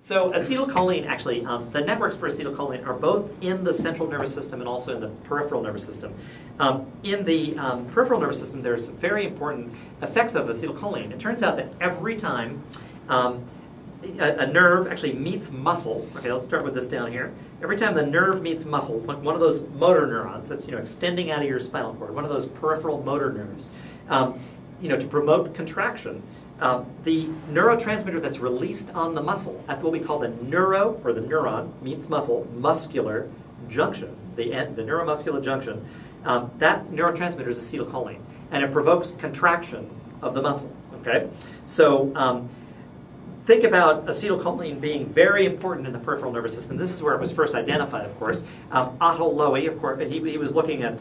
So acetylcholine, actually, the networks for acetylcholine are both in the central nervous system and also in the peripheral nervous system. In the peripheral nervous system, there's some very important effects of acetylcholine. It turns out that every time a nerve actually meets muscle, okay, let's start with this down here. Every time the nerve meets muscle, like one of those motor neurons that's extending out of your spinal cord, one of those peripheral motor nerves, to promote contraction, the neurotransmitter that's released on the muscle at what we call the neuron meets muscle, muscular junction, the neuromuscular junction, that neurotransmitter is acetylcholine, and it provokes contraction of the muscle. Okay, so think about acetylcholine being very important in the peripheral nervous system. This is where it was first identified, of course. Otto Lowy, of course, he was looking at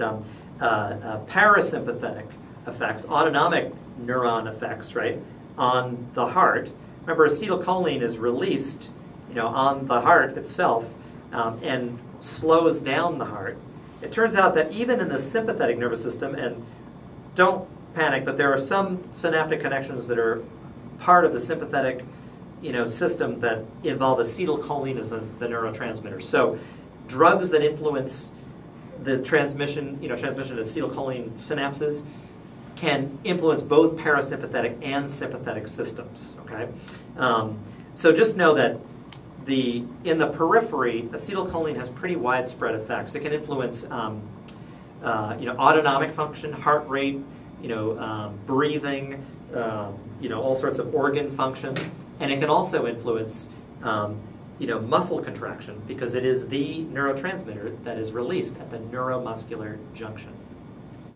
parasympathetic effects, autonomic neuron effects, right, on the heart. Remember, acetylcholine is released, on the heart itself and slows down the heart. It turns out that even in the sympathetic nervous system, and don't panic, but there are some synaptic connections that are part of the sympathetic system that involve acetylcholine as the neurotransmitter. So drugs that influence the transmission of acetylcholine synapses can influence both parasympathetic and sympathetic systems. Okay, so just know that in the periphery, acetylcholine has pretty widespread effects. It can influence autonomic function, heart rate, breathing, all sorts of organ function, and it can also influence muscle contraction because it is the neurotransmitter that is released at the neuromuscular junction.